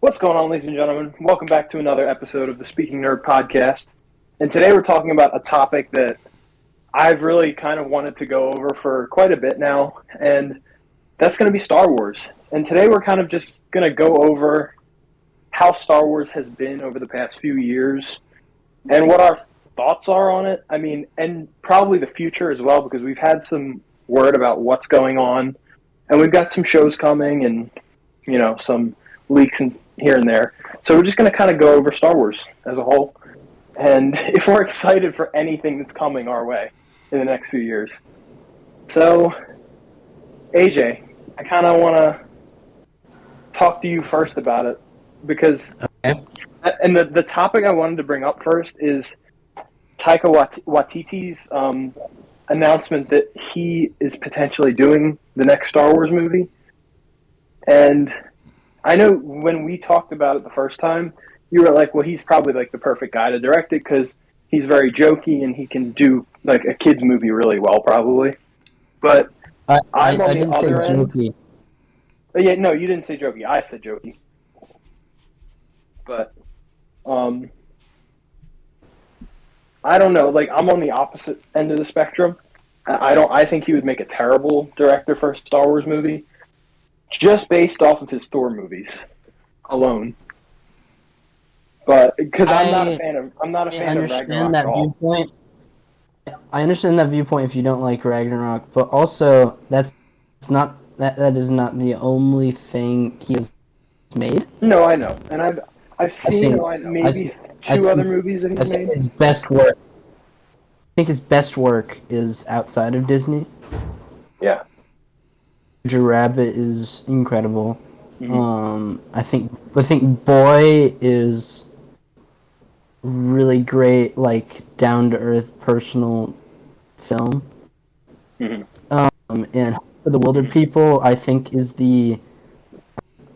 What's going on, ladies and gentlemen? Welcome back to another episode of the Speaking Nerd podcast. And today we're talking about a topic that I've really kind of wanted to go over for quite a bit now, and that's going to be Star Wars. And today we're kind of just going to go over how Star Wars has been over the past few years and what our thoughts are on it. I mean, and probably the future as well, because we've had some word about what's going on, and we've got some shows coming and, you know, some leaks and here and there. So we're just going to kind of go over Star Wars as a whole, and if we're excited for anything that's coming our way in the next few years. So, AJ, I kind of want to talk to you first about it, because, and the topic I wanted to bring up first is Taika Waititi's announcement that he is potentially doing the next Star Wars movie. And I know when we talked about it the first time, you were like, well, he's probably like the perfect guy to direct it because he's very jokey and he can do like a kid's movie really well, probably. But I'm on the other end. Jokey. Yeah, no, you didn't say jokey. I said jokey. But I don't know. Like, I'm on the opposite end of the spectrum. I think he would make a terrible director for a Star Wars movie, just based off of his Thor movies alone. But because I'm not a fan of Ragnarok that at all. Viewpoint. I understand that viewpoint if you don't like Ragnarok, but also that is not the only thing he has made. No, I know, and I've seen two other movies that he's made. His best work. I think his best work is outside of Disney. Yeah. Jojo Rabbit is incredible. Mm-hmm. I think Boy is really great, like down to earth, personal film. Mm-hmm. And Hunt for the Wilder People, I think, is the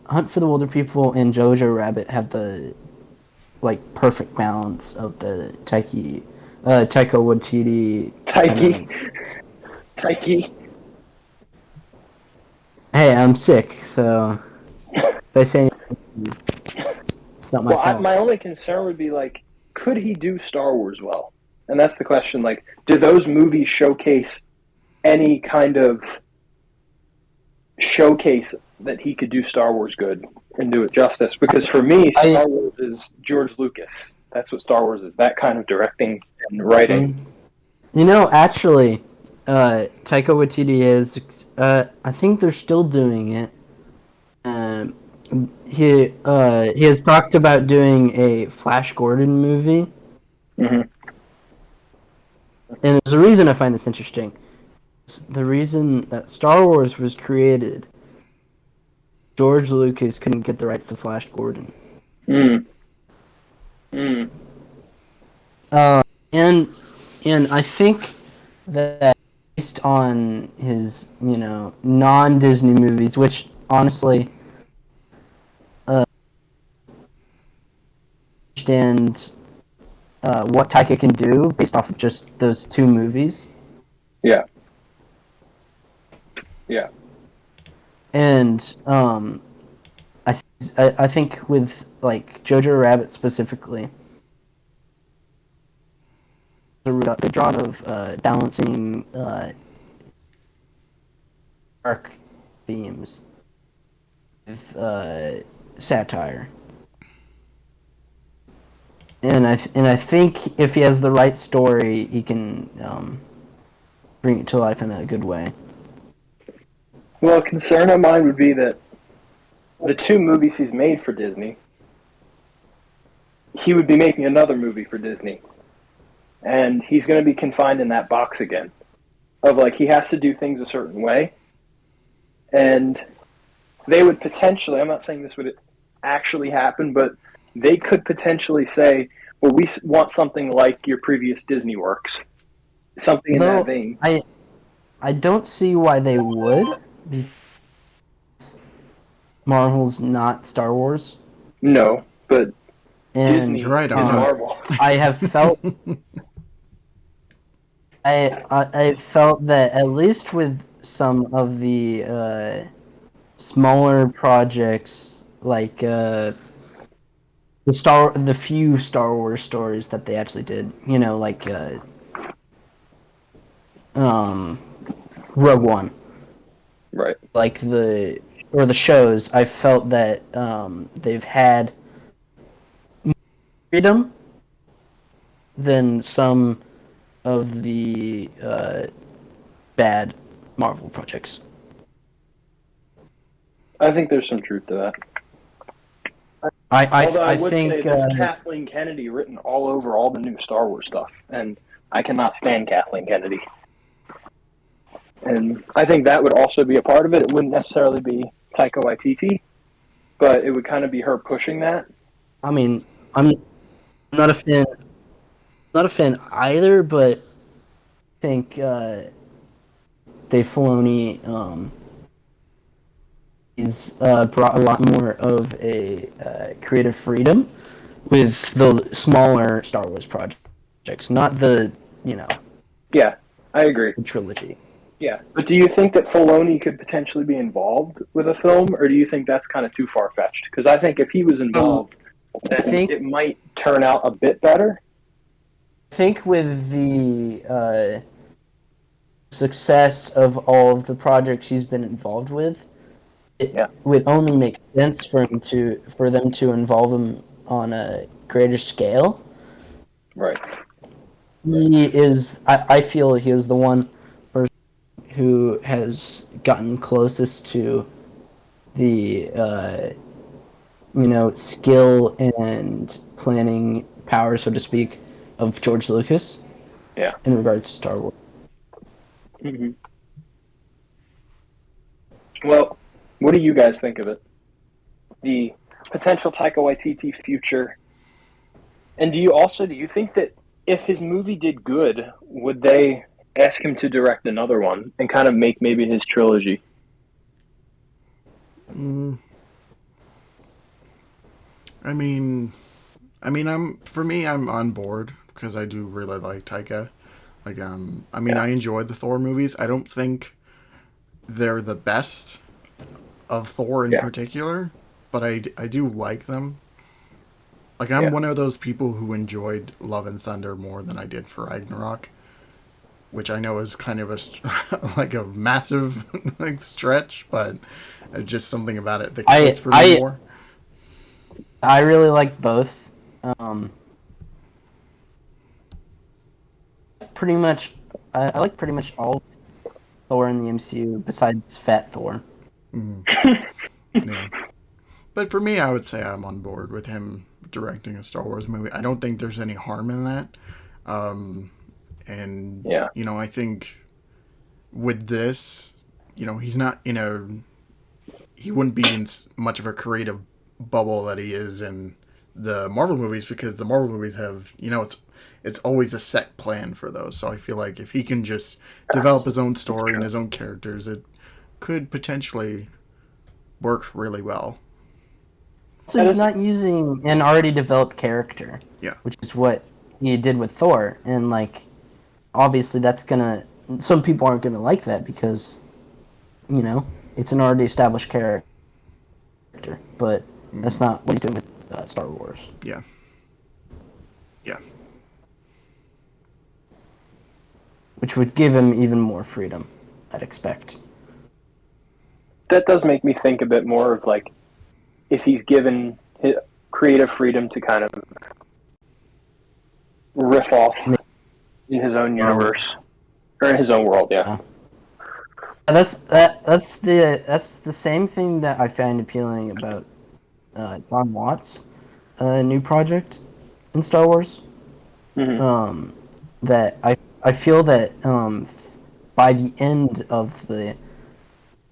Hunt for the Wilder People and Jojo Rabbit have the like perfect balance of the Taika Waititi. Taiki. Hey, I'm sick, so if I say anything, it's not my fault. My only concern would be, like, could he do Star Wars well? And that's the question. Like, do those movies showcase any kind of showcase that he could do Star Wars good and do it justice? Because for me, Star Wars is George Lucas. That's what Star Wars is, that kind of directing and writing. You know, actually, Taika Waititi is, I think they're still doing it. He has talked about doing a Flash Gordon movie. Mm-hmm. And there's a reason I find this interesting. The reason that Star Wars was created, George Lucas couldn't get the rights to Flash Gordon. And I think that based on his, non-Disney movies, which honestly, understand what Taika can do based off of just those two movies. Yeah. Yeah. And I think with like Jojo Rabbit specifically, a good job of balancing dark themes with satire. And I think if he has the right story, he can bring it to life in a good way. Well, a concern of mine would be that the two movies he's made for Disney, he would be making another movie for Disney. And he's going to be confined in that box again. Of, like, he has to do things a certain way. And they would potentially, I'm not saying this would actually happen, but they could potentially say, well, we want something like your previous Disney works. Something in that vein. I don't see why they would. Marvel's not Star Wars. No, but and Disney is Marvel. I have felt... I felt that at least with some of the smaller projects like the few Star Wars stories that they actually did, like um, Rogue One, Right. like the shows, I felt that they've had freedom than some of the bad Marvel projects. I think there's some truth to that. Although I I would say think there's Kathleen Kennedy written all over all the new Star Wars stuff, and I cannot stand Kathleen Kennedy. And I think that would also be a part of it. It wouldn't necessarily be Taika Waititi, but it would kind of be her pushing that. I mean, I'm not a fan, not a fan either, but I think Dave Filoni he's brought a lot more of a creative freedom with the smaller Star Wars projects, not the Yeah, I agree. the trilogy. Yeah, but do you think that Filoni could potentially be involved with a film, or do you think that's kind of too far fetched? Because I think if he was involved, I then think it might turn out a bit better. with the success of all of the projects he's been involved with, it Yeah. would only make sense for them to involve him on a greater scale. Right. He is. I feel he is the one person who has gotten closest to the skill and planning power, so to speak, of George Lucas Yeah. in regards to Star Wars. Mm-hmm. Well, what do you guys think of it? The potential Taika Waititi future, and do you think that if his movie did good, would they ask him to direct another one and kind of make maybe his trilogy? Mm, I mean, I'm on board because I do really like Taika. Yeah. I enjoy the Thor movies. I don't think they're the best of Thor in Yeah. particular, but I do like them. Like I'm Yeah. one of those people who enjoyed Love and Thunder more than I did for Ragnarok, which I know is kind of like a massive like stretch, but just something about it that clicked for me more. I really like both. Um, pretty much, I like pretty much all Thor in the MCU besides Fat Thor. Mm, yeah. But for me, I would say I'm on board with him directing a Star Wars movie. I don't think there's any harm in that. Um, and, Yeah. I think with this, he's not he wouldn't be in much of a creative bubble that he is in the Marvel movies because the Marvel movies have, it's always a set plan for those. So I feel like if he can just develop his own story and his own characters, it could potentially work really well. So he's not using an already developed character, Yeah. which is what he did with Thor, and obviously that's gonna. Some people aren't gonna like that because, it's an already established character, but that's not what he's doing with Star Wars. Yeah. Yeah. Which would give him even more freedom, I'd expect. That does make me think a bit more of if he's given his creative freedom to kind of riff off in his own universe or in his own world. Yeah. That's the same thing that I find appealing about John Watts' new project in Star Wars. Mm-hmm. That I feel that by the end of the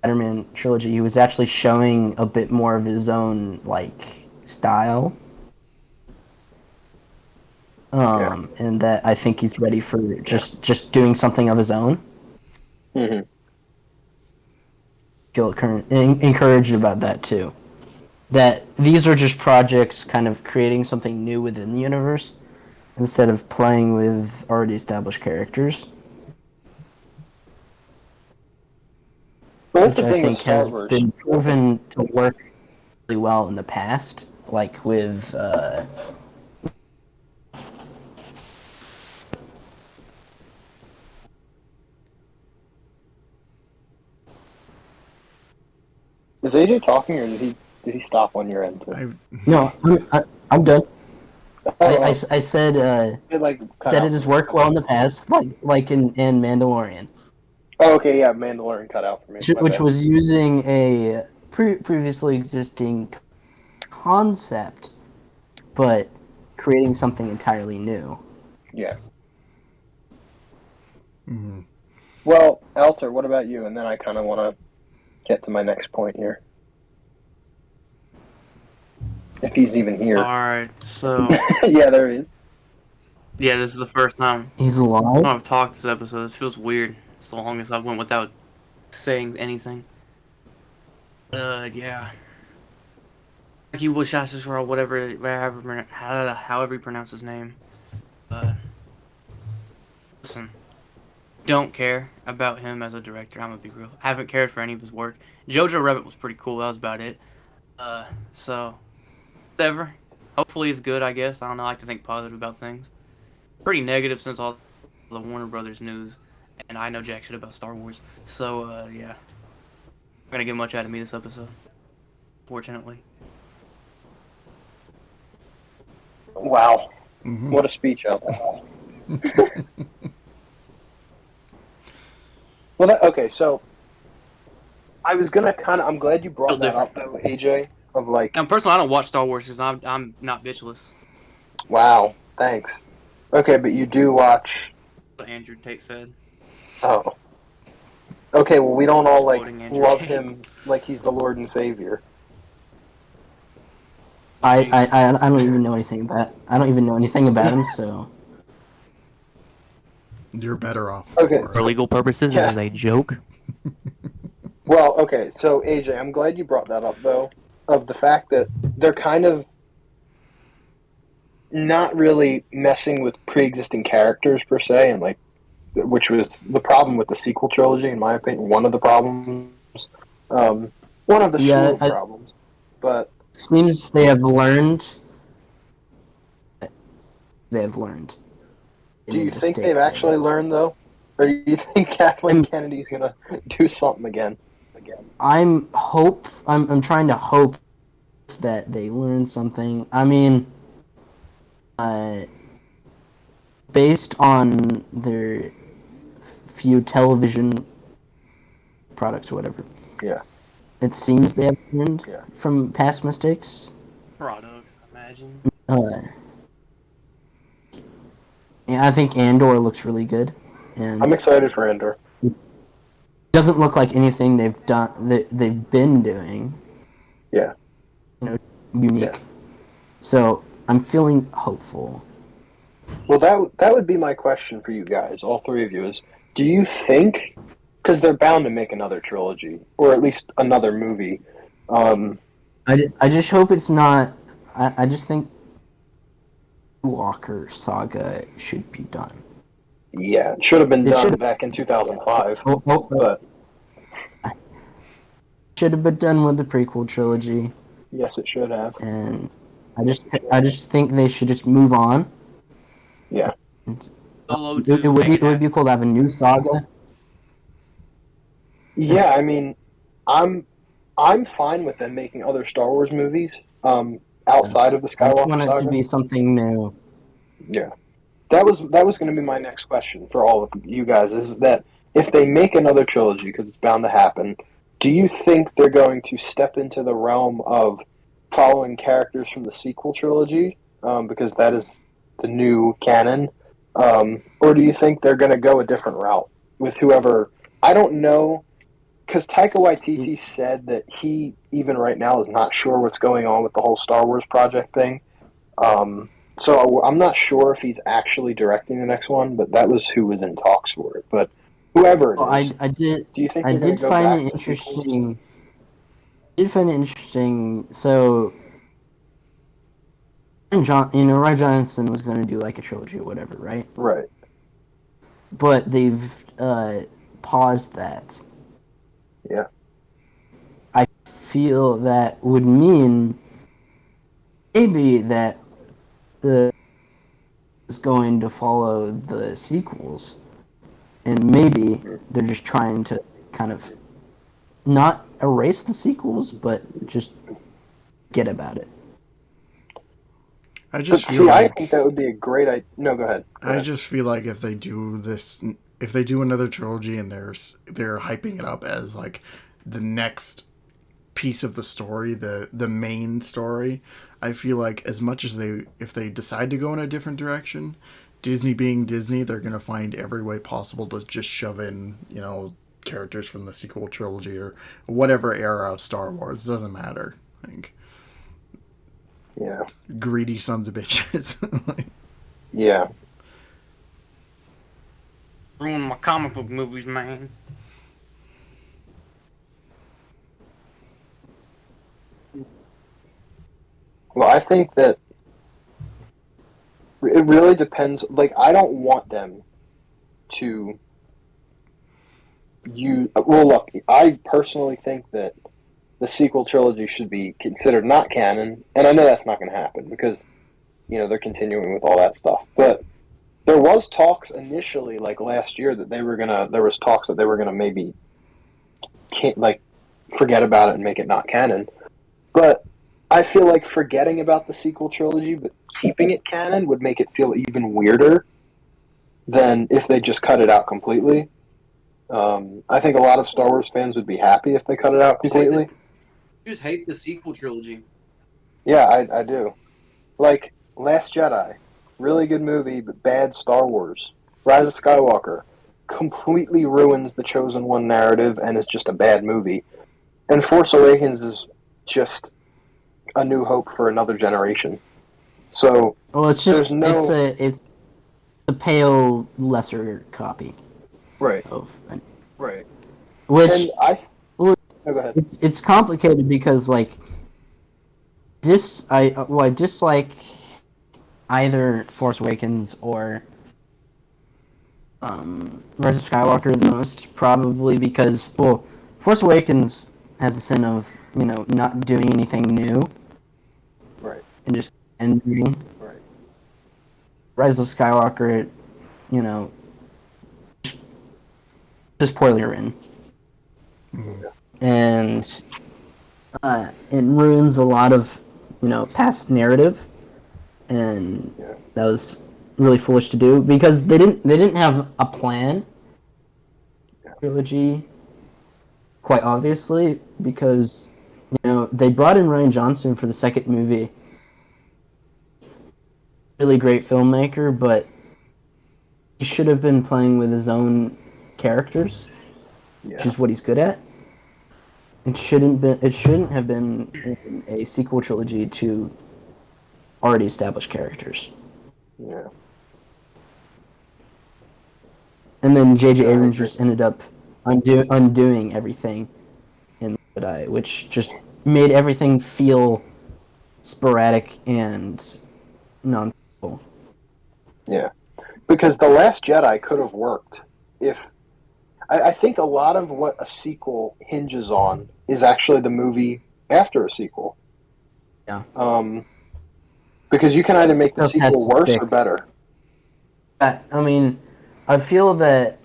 Spider-Man trilogy, he was actually showing a bit more of his own style. And that I think he's ready for just doing something of his own. Mm-hmm. Feel encouraged about that too. That these are just projects kind of creating something new within the universe instead of playing with already established characters. Well, that's which the I thing with think Star has Wars. been proven to work really well in the past. like with Is AJ talking, or did he stop on your end? Too? no, I'm done. Oh, I said it like cut said out it for has me. worked well in the past, like in Mandalorian, Oh, okay, yeah, Mandalorian cut out for me. My which bad. was using a previously existing concept, but creating something entirely new. Yeah. Mhm. Well, Alter, what about you? And then I kind of want to get to my next point here, if he's even here. Alright, so Yeah, there he is. yeah, this is the first time He's alive. I've talked this episode. It feels weird. It's the longest I've went without saying anything. Yeah. He was or however you pronounce his name. Listen, don't care about him as a director. I'm gonna be real. I haven't cared for any of his work. Jojo Rabbit was pretty cool. That was about it. So whatever. Hopefully it's good. I guess I don't know. I like to think positive about things. Pretty negative since all the Warner Brothers news, and I know jack shit about Star Wars. So yeah, not gonna get much out of me this episode, fortunately. Wow, Mhm. what a speech, Alter. Well, okay, so I was gonna I'm glad you brought Feel that up, different. though, AJ. Of like, Now, personally, I don't watch Star Wars because I'm not bitchless. wow, thanks. Okay, but you do watch. What Andrew Tate said. Oh, okay. Well, we don't all Just like quoting Andrew love Tate. him like he's the Lord and Savior. I don't even know anything about him. So You're better off. Okay, For legal purposes, Yeah. this is a joke. Well, okay, so AJ, I'm glad you brought that up, though, of the fact that they're kind of not really messing with pre-existing characters per se, and like, which was the problem with the sequel trilogy, in my opinion. One of the problems, one of the slew yeah, of problems. But seems they have learned. They have learned. They do made you a think mistake they've there. actually learned, though, or do you think Kathleen Kennedy's gonna do something again? I'm trying to hope that they learn something. I mean, based on their few television products or whatever. Yeah. It seems they have learned Yeah. from past mistakes. Products, imagine. Yeah, I think Andor looks really good, and I'm excited for Andor. it doesn't look like anything they've been doing. Yeah. Unique. Yeah. So I'm feeling hopeful. Well, that would be my question for you guys, all three of you, is do you think, because they're bound to make another trilogy, or at least another movie, I just hope it's not. I just think Walker saga should be done. yeah, it should have been It done should- back in 2005, But but should have been done with the prequel trilogy, yes, it should have. and I just think they should just move on. Yeah. Solo It would be cool to have a new saga. Yeah, I mean, I'm fine with them making other Star Wars movies outside of the I just want Skywalker it to saga. be something new. Yeah. That was going to be my next question for all of you guys, is that if they make another trilogy, because it's bound to happen, do you think they're going to step into the realm of following characters from the sequel trilogy, because that is the new canon, or do you think they're going to go a different route with whoever? I don't know, because Taika Waititi said that he, even right now, is not sure what's going on with the whole Star Wars project thing. So I'm not sure if he's actually directing the next one, but that was who was in talks for it. But whoever it is, I did do you think I they're going did to go find back it to sequels? interesting. I did find it interesting. So, Ryan Johnson was going to do like a trilogy or whatever, right? Right. But they've paused that. Yeah. I feel that would mean maybe that the is going to follow the sequels, and maybe they're just trying to kind of not erase the sequels, but just get about it. I But just feel see, I like think that would be a great idea. No, go ahead. Go I ahead. just feel like if they do this, if they do another trilogy and they're hyping it up as like the next piece of the story, the main story, I feel like as much as if they decide to go in a different direction, Disney being Disney, they're gonna find every way possible to just shove in, characters from the sequel trilogy or whatever era of Star Wars. Doesn't matter. Like Yeah. greedy sons of bitches. Yeah. Ruin my comic book movies, man. Well, I think that it really depends. Like, I don't want them to use. Well, look, I personally think that the sequel trilogy should be considered not canon, and I know that's not going to happen because they're continuing with all that stuff. But there was talks initially, like last year, that they were gonna. There was talks that they were gonna maybe like forget about it and make it not canon. But I feel like forgetting about the sequel trilogy but keeping it canon would make it feel even weirder than if they just cut it out completely. I think a lot of Star Wars fans would be happy if they cut it out completely. Just hate the sequel trilogy. Yeah, I do. Like Last Jedi, really good movie, but bad Star Wars. Rise of Skywalker completely ruins the Chosen One narrative and is just a bad movie. And Force Awakens is just a new hope for another generation. So Well, it's there's just no it's a pale lesser copy right, of right. which And well, go ahead. it's complicated because like I dislike either Force Awakens or Rise of Skywalker the most, probably because Force Awakens has the sin of not doing anything new Right, and just ending. right. Rise of Skywalker, you know, just poorly written, and it ruins a lot of past narrative, and Yeah. that was really foolish to do because they didn't have a plan. Trilogy, quite obviously, because they brought in Ryan Johnson for the second movie. Really great filmmaker, but he should have been playing with his own characters, which Yeah. is what he's good at. It shouldn't have been in a sequel trilogy to already established characters. Yeah. And then J.J. No, I Abrams agree. just ended up undoing everything in Jedi, which just made everything feel sporadic and non. Yeah. Because The Last Jedi could have worked if I think a lot of what a sequel hinges on is actually the movie after a sequel. Yeah. Because you can either make the Stuff has sequel to worse stick. or better. I mean, I feel that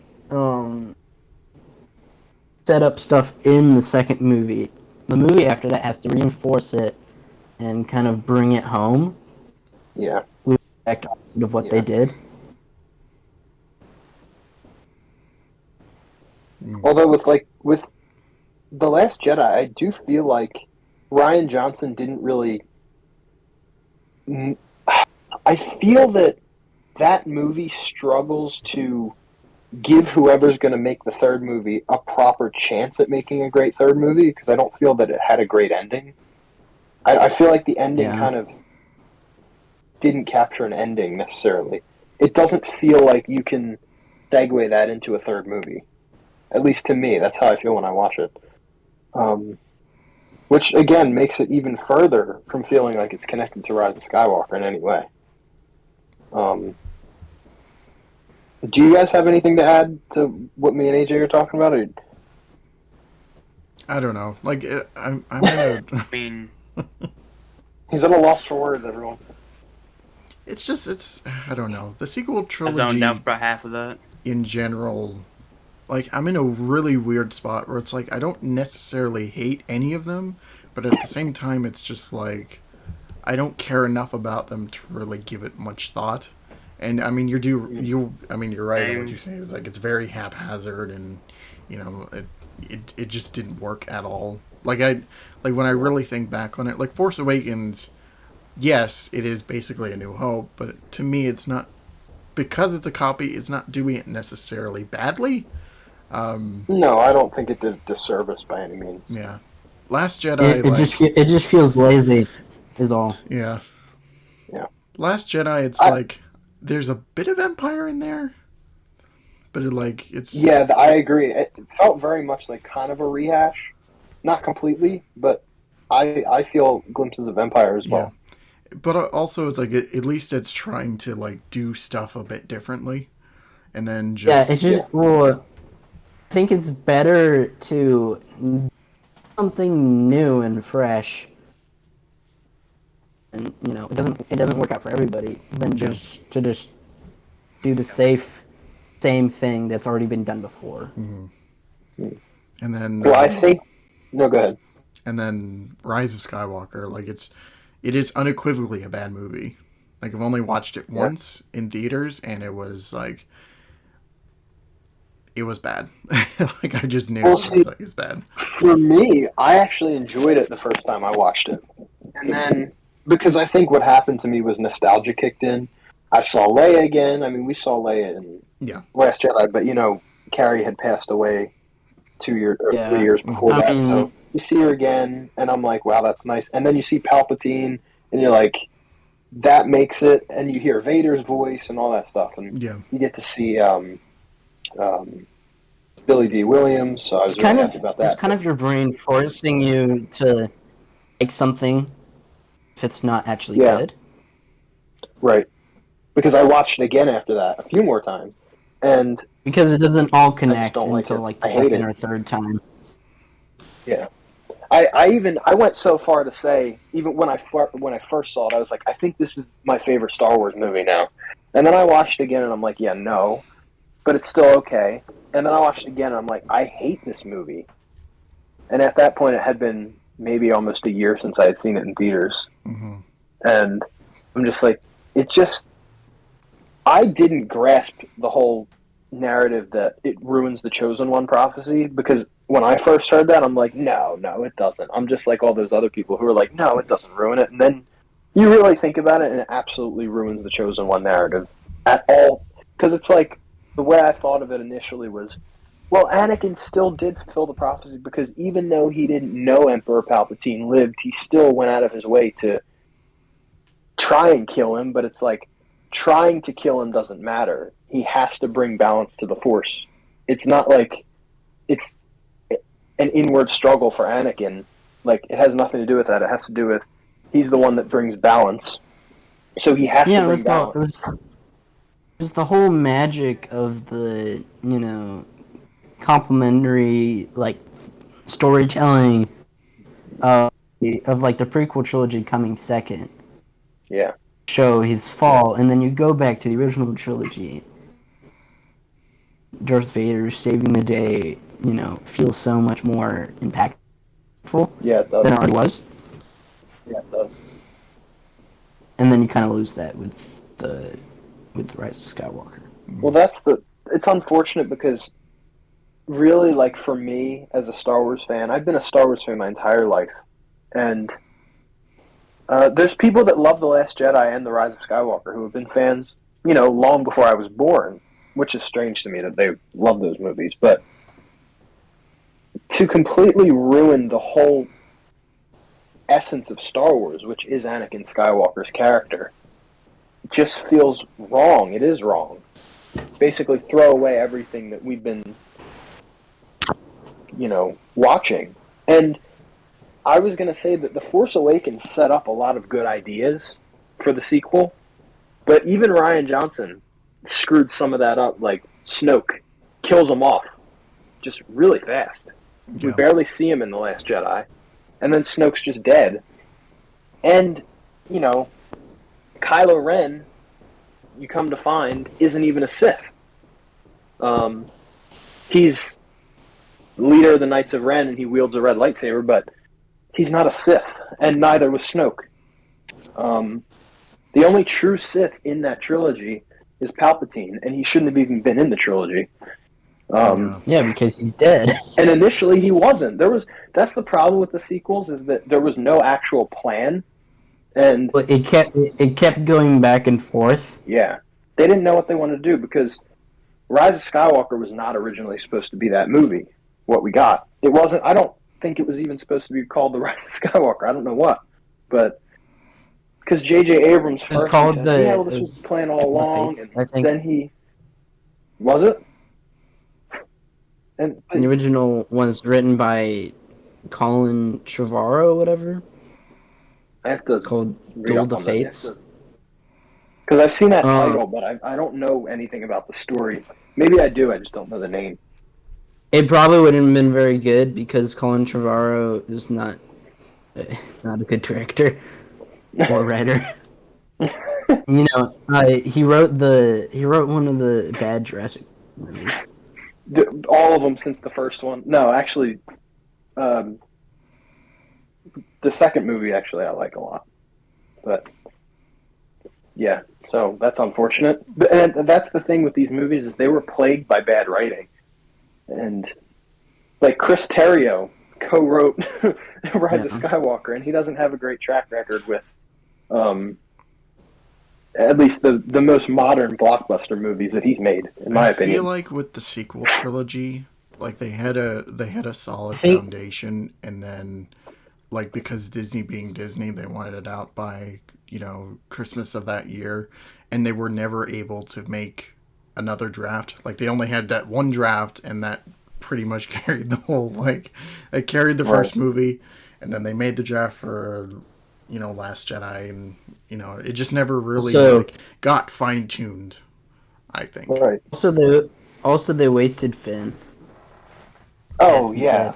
set up stuff in the second movie. The movie after that has to reinforce it and kind of bring it home. Yeah. We expect of what they did. Although with The Last Jedi, I do feel like Ryan Johnson didn't really. I feel that movie struggles to give whoever's going to make the third movie a proper chance at making a great third movie because I don't feel that it had a great ending. I feel like the ending kind of didn't capture an ending necessarily. It doesn't feel like you can segue that into a third movie. At least to me, that's how I feel when I watch it. Which again makes it even further from feeling like it's connected to Rise of Skywalker in any way. Do you guys have anything to add to what me and AJ are talking about? Or... I don't know. Like I'm in a. I mean, He's at a loss for words, everyone. It's I don't know. The sequel I zoned trilogy out for about half of that. in general, like, I'm in a really weird spot where it's like I don't necessarily hate any of them, but at the same time it's just like I don't care enough about them to really give it much thought. And I mean, you're right in what you say. Is like it's very haphazard, and it just didn't work at all. Like when I really think back on it, like Force Awakens, yes, it is basically A New Hope, but to me, it's not, because it's a copy. It's not doing it necessarily badly. No, I don't think it did disservice by any means. Yeah, Last Jedi, it just feels lazy, is all. yeah. Yeah. Last Jedi, it's like there's a bit of Empire in there, but it's Yeah, I agree. It felt very much like kind of a rehash, not completely, but I feel glimpses of Empire as well. Yeah. But also, it's like at least it's trying to like do stuff a bit differently, and then just Well, I think it's better to do something new and fresh. And it doesn't work out for everybody. Than just do the same thing that's already been done before. Mm-hmm. And then Well, I think no, go ahead. And then Rise of Skywalker, like it is unequivocally a bad movie. Like I've only watched it once in theaters, and it was bad. Like I just knew it was bad. For me, I actually enjoyed it the first time I watched it, and then because I think what happened to me was nostalgia kicked in. I saw Leia again. I mean, we saw Leia in Last Jedi, but Carrie had passed away 3 years before that. So you see her again, and I'm like, wow, that's nice. And then you see Palpatine, and you're like, that makes it. And you hear Vader's voice and all that stuff, and you get to see Billy D. Williams. So I was really happy about that. It's kind of your brain forcing you to like something if it's not actually good. Right. Because I watched it again after that a few more times, and because it doesn't all connect until like the second or third time. Yeah, I went so far to say, even when I first saw it, I was like, I think this is my favorite Star Wars movie now. And then I watched it again, and I'm like, yeah, no, but it's still okay. And then I watched it again, and I'm like, I hate this movie. And at that point, it had been maybe almost a year since I had seen it in theaters. Mm-hmm. And I'm just like, I didn't grasp the whole narrative that it ruins the Chosen One prophecy, because when I first heard that, I'm like, no, it doesn't. I'm just like all those other people who are like, no, it doesn't ruin it. And then you really think about it, and it absolutely ruins the Chosen One narrative at all. Because it's like, the way I thought of it initially was, well, Anakin still did fulfill the prophecy, because even though he didn't know Emperor Palpatine lived, he still went out of his way to try and kill him. But it's like, trying to kill him doesn't matter. He has to bring balance to the Force. It's not like it's an inward struggle for Anakin. Like, it has nothing to do with that. It has to do with he's the one that brings balance. So he has to bring balance. It was the whole magic of the, complementary, like, storytelling of like, the prequel trilogy coming second. Yeah. Show his fall, and then you go back to the original trilogy. Darth Vader saving the day, feels so much more impactful than it already was. Yeah, it does. And then you kind of lose that with the Rise of Skywalker. Well, it's unfortunate, because really, like, for me as a Star Wars fan, I've been a Star Wars fan my entire life, and there's people that love The Last Jedi and The Rise of Skywalker who have been fans, long before I was born, which is strange to me that they love those movies. But to completely ruin the whole essence of Star Wars, which is Anakin Skywalker's character, just feels wrong. It is wrong. Basically throw away everything that we've been, watching. And I was going to say that The Force Awakens set up a lot of good ideas for the sequel, but even Rian Johnson screwed some of that up. Like, Snoke kills him off just really fast. We barely see him in The Last Jedi, and then Snoke's just dead. And you know, Kylo Ren, you come to find, isn't even a Sith. He's leader of the Knights of Ren, and he wields a red lightsaber, but he's not a Sith, and neither was Snoke. The only true Sith in that trilogy is Palpatine, and he shouldn't have even been in the trilogy. Yeah, because he's dead. And initially he wasn't. That's the problem with the sequels, is that there was no actual plan. And But it kept going back and forth. yeah, they didn't know what they wanted to do, because Rise of Skywalker was not originally supposed to be that movie. What we got, it wasn't. I don't think it was even supposed to be called the Rise of Skywalker. I don't know what, but because J.J. Abrams first called said, yeah, well, this was the plan all along, Fates, and I think. then he was it. And The original was written by Colin Trevorrow, or whatever. I have to Called read Duel up the on this. Fates. Because I've seen that title, but I don't know anything about the story. Maybe I do, I just don't know the name. It probably wouldn't have been very good because Colin Trevorrow is not a good director or writer. You know, he wrote one of the bad Jurassic movies. All of them since the first one. No, actually, the second movie actually I like a lot. But yeah, so that's unfortunate. And that's the thing with these movies, is they were plagued by bad writing. And like Chris Terrio co-wrote Rise of Skywalker, and he doesn't have a great track record with at least the most modern blockbuster movies that he's made, in my opinion. I feel like with the sequel trilogy, like they had a solid foundation, and then like because Disney being Disney, they wanted it out by, you know, Christmas of that year, and they were never able to make another draft. Like they only had that one draft, and that pretty much carried the whole, like they carried the first movie, and then they made the draft for, you know, Last Jedi, and you know, it just never really got fine tuned, I think. Right. Also they wasted Finn. Oh yeah.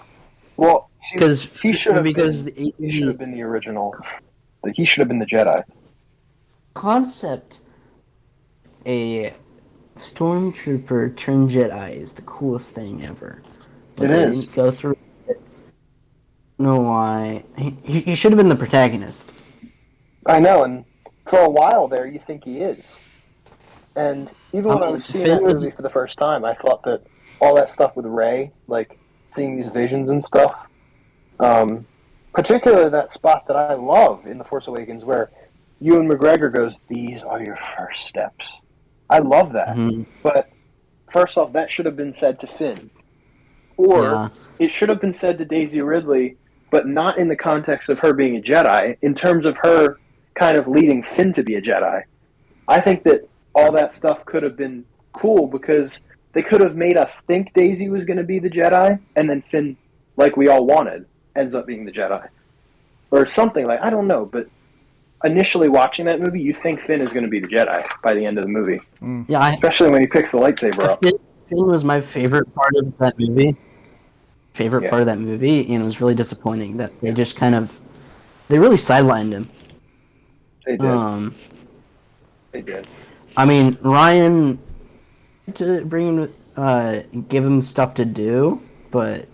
Well, because he should have been the original. He should have been the Jedi. Concept, a stormtrooper turned Jedi is the coolest thing ever. But they didn't go through it. Know why? He should have been the protagonist. I know, and for a while there, you think he is. And even when I was seeing that movie for the first time, I thought that all that stuff with Rey, like seeing these visions and stuff, particularly that spot that I love in The Force Awakens where Ewan McGregor goes, "These are your first steps." I love that. Mm-hmm. But first off, that should have been said to Finn. Or it should have been said to Daisy Ridley, but not in the context of her being a Jedi, in terms of her kind of leading Finn to be a Jedi. I think that all that stuff could have been cool because they could have made us think Daisy was going to be the Jedi, and then Finn, like we all wanted, ends up being the Jedi. Or something like, I don't know, but initially watching that movie, you think Finn is going to be the Jedi by the end of the movie. Yeah, especially when he picks the lightsaber up. Finn was my favorite part of that movie. Part of that movie, and it was really disappointing that they just they really sidelined him. They did. They did. I mean, Ryan to give him stuff to do, but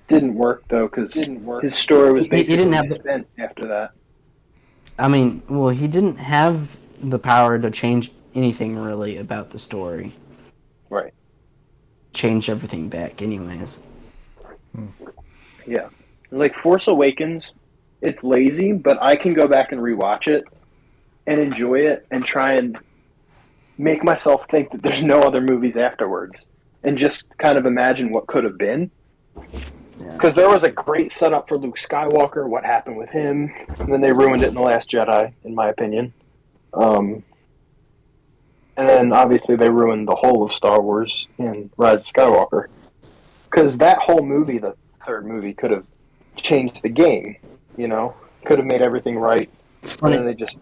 didn't work though, because his story was basically spent after that. I mean, well, he didn't have the power to change anything really about the story. Right. Change everything back, anyways. Yeah. Like Force Awakens, it's lazy, but I can go back and rewatch it and enjoy it and try and make myself think that there's no other movies afterwards and just kind of imagine what could have been. Because there was a great setup for Luke Skywalker, what happened with him, and then they ruined it in The Last Jedi, in my opinion. And then, obviously, they ruined the whole of Star Wars in Rise of Skywalker. Because that whole movie, the third movie, could have changed the game, you know? Could have made everything right. It's funny. And then they just...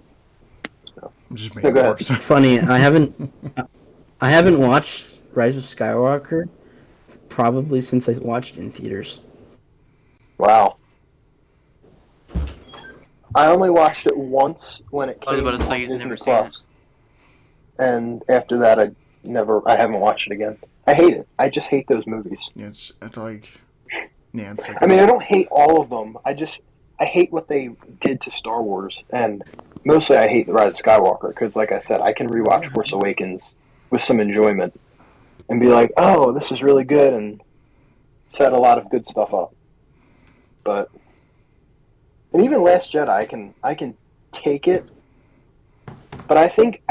Just made it worse. It's funny, I haven't watched Rise of Skywalker probably since I watched it in theaters. Wow. I only watched it once when it I was came about to say on he's Disney never seen it. Plus, and after that, I haven't watched it again. I hate it. I just hate those movies. Yeah, it's like, yeah, it's like I mean, I don't hate all of them. I hate what they did to Star Wars, and mostly I hate The Rise of Skywalker because, like I said, I can rewatch Force Awakens with some enjoyment and be like, "Oh, this is really good," and set a lot of good stuff up. But and even Last Jedi, I can take it, but I think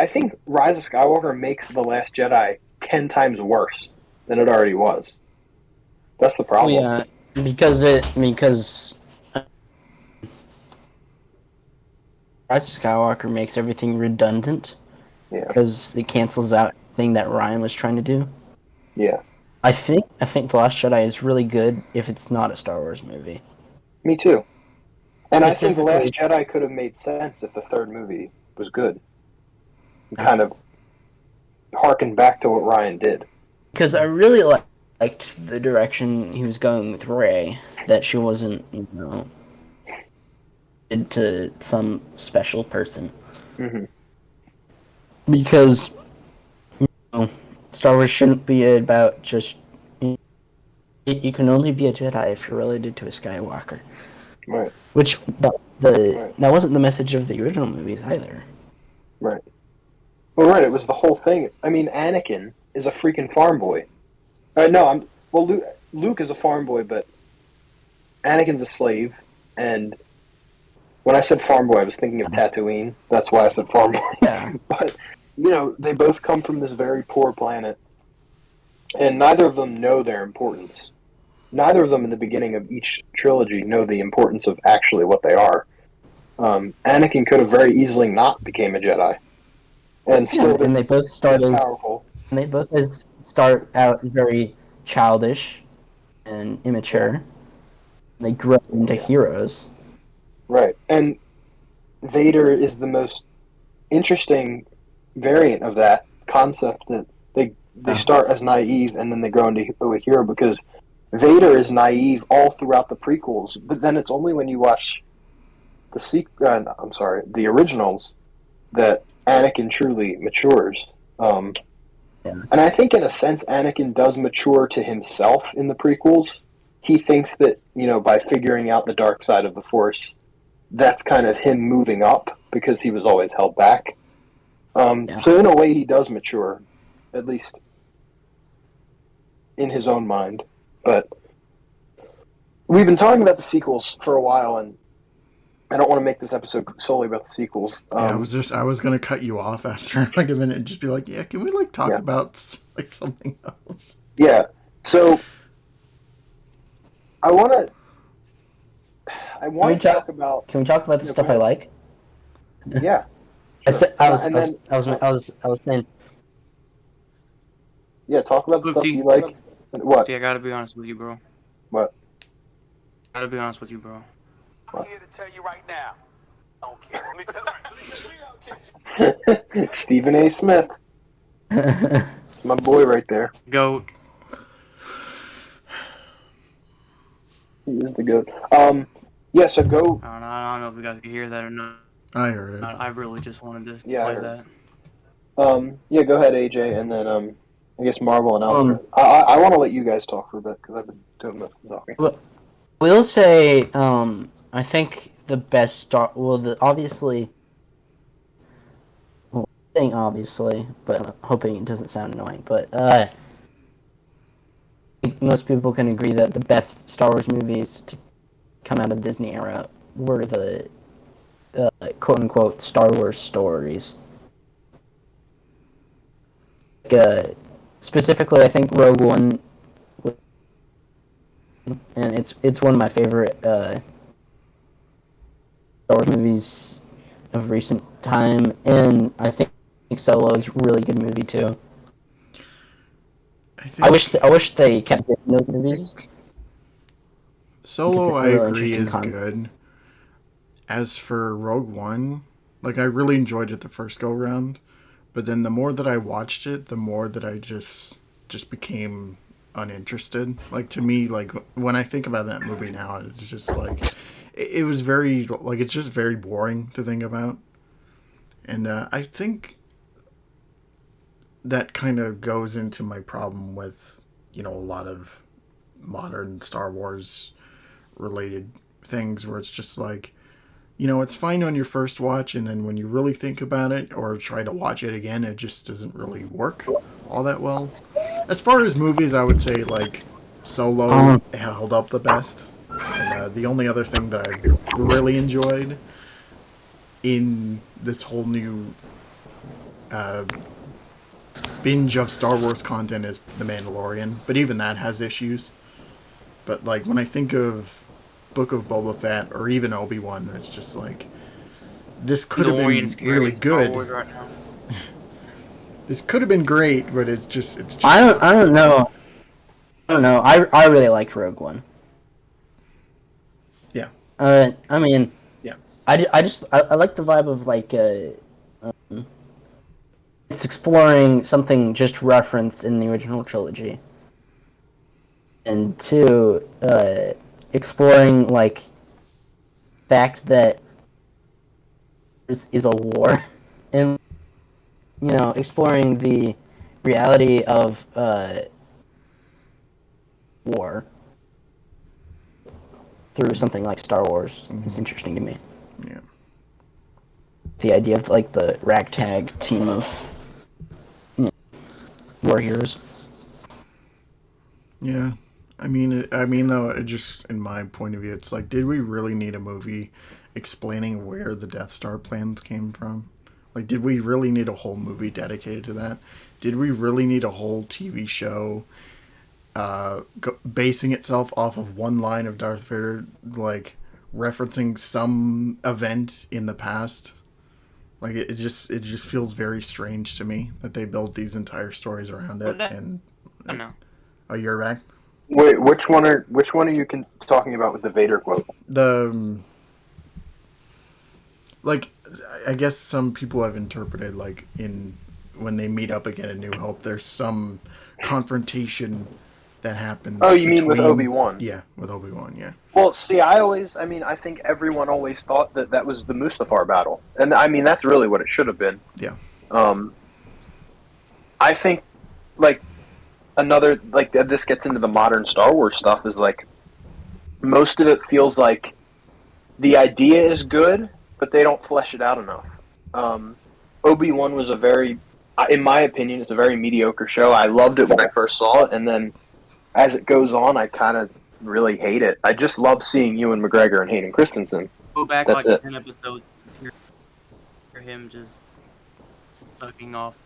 Rise of Skywalker makes The Last Jedi 10 times worse than it already was. That's the Oh problem. yeah, because Rise of Skywalker makes everything redundant Yeah, because it cancels out everything that Ryan was trying to do. yeah, I think The Last Jedi is really good if it's not a Star Wars movie. me too. And I think The Last Specifically, Jedi could have made sense if the third movie was good. Kind of harken back to what Ryan did. because I really liked the direction he was going with Rey. That she wasn't, into some special person. Mm-hmm. Because Star Wars shouldn't be about just. You can only be a Jedi if you're related to a Skywalker. Right. Which Right. that wasn't the message of the original movies either. Right. Well, right. It was the whole thing. I mean, Anakin is a freaking farm boy. Luke is a farm boy, but Anakin's a slave. And when I said farm boy, I was thinking of Tatooine. That's why I said farm boy. Yeah. But they both come from this very poor planet, and neither of them know their importance. Neither of them in the beginning of each trilogy know the importance of actually what they are. Anakin could have very easily not became a Jedi, and still and they both start as powerful. and they both start out as very childish and immature. And they grow into heroes. Right, and Vader is the most interesting variant of that concept. That they start as naive and then they grow into a hero, because Vader is naive all throughout the prequels, but then it's only when you watch the originals, that Anakin truly matures. And I think, in a sense, Anakin does mature to himself in the prequels. He thinks that, by figuring out the dark side of the Force, that's kind of him moving up, because he was always held back. So in a way, he does mature, at least in his own mind. But we've been talking about the sequels for a while, and I don't want to make this episode solely about the sequels. I was gonna cut you off after like a minute and just be like, yeah, can we talk about like something else? Yeah. So I want to talk about. Can we talk about the stuff I like? Yeah. Sure. I was saying. Yeah, talk about the stuff you like. What? See, I gotta be honest with you, bro. What? I gotta be honest with you, bro. I'm here to tell you right now. I don't care. Let me tell you. Stephen A. Smith. My boy right there. Goat. He is the goat. Yeah, so go. I don't know if you guys can hear that or not. I heard it. I really just wanted to Yeah, play that. Yeah, go ahead, AJ, and then I guess Marvel and Albert. I want to let you guys talk for a bit, because I've been doing most of the talking. Well, we'll say I think the best Star. Well, obviously. Well, saying obviously, but hoping it doesn't sound annoying. But I think most people can agree that the best Star Wars movies to come out of the Disney era were the quote unquote Star Wars stories. Specifically, I think Rogue One, and it's one of my favorite Star Wars movies of recent time, and I think Solo is a really good movie too. I wish they kept doing those movies. Solo, I really agree, interesting is concept. good. As for Rogue One, like, I really enjoyed it the first go round, but then the more that I watched it, the more that I just became uninterested. Like, to me, like, when I think about that movie now, it's just like, it was very, like, it's just very boring to think about. And I think that kind of goes into my problem with, a lot of modern Star Wars related things where it's just like, it's fine on your first watch, and then when you really think about it or try to watch it again, it just doesn't really work all that well. As far as movies, I would say, like, Solo held up the best. And the only other thing that I really enjoyed in this whole new binge of Star Wars content is The Mandalorian. But even that has issues. But, like, when I think of Book of Boba Fett or even Obi-Wan, it's just like, this could have been really good. Right now. This could have been great, but it's just. I don't know. I really liked Rogue One. Yeah. I mean. Yeah. I like the vibe of, like, it's exploring something just referenced in the original trilogy. And two, exploring, like, fact that is a war, and exploring the reality of war through something like Star Wars is interesting to me. Yeah. The idea of, like, the ragtag team of war heroes. Yeah. I mean, though, it just, in my point of view, it's like, did we really need a movie explaining where the Death Star plans came from? Like, did we really need a whole movie dedicated to that? Did we really need a whole TV show basing itself off of one line of Darth Vader, like, referencing some event in the past? Like, it just feels very strange to me that they build these entire stories around it. And I know. Oh, you're back? Wait, which one are you talking about with the Vader quote? Like, I guess some people have interpreted, like, when they meet up again in New Hope, there's some confrontation that happens. Oh, you mean with Obi-Wan? Yeah, with Obi-Wan, yeah. Well, see, I think everyone always thought that was the Mustafar battle. And, I mean, that's really what it should have been. Yeah. I think, like, another, like, this gets into the modern Star Wars stuff, is, like, most of it feels like the idea is good, but they don't flesh it out enough. Obi-Wan was in my opinion, it's a very mediocre show. I loved it when I first saw it, and then as it goes on, I kind of really hate it. I just love seeing Ewan McGregor and Hayden Christensen. Go back That's like it. 10 episodes for him just sucking off.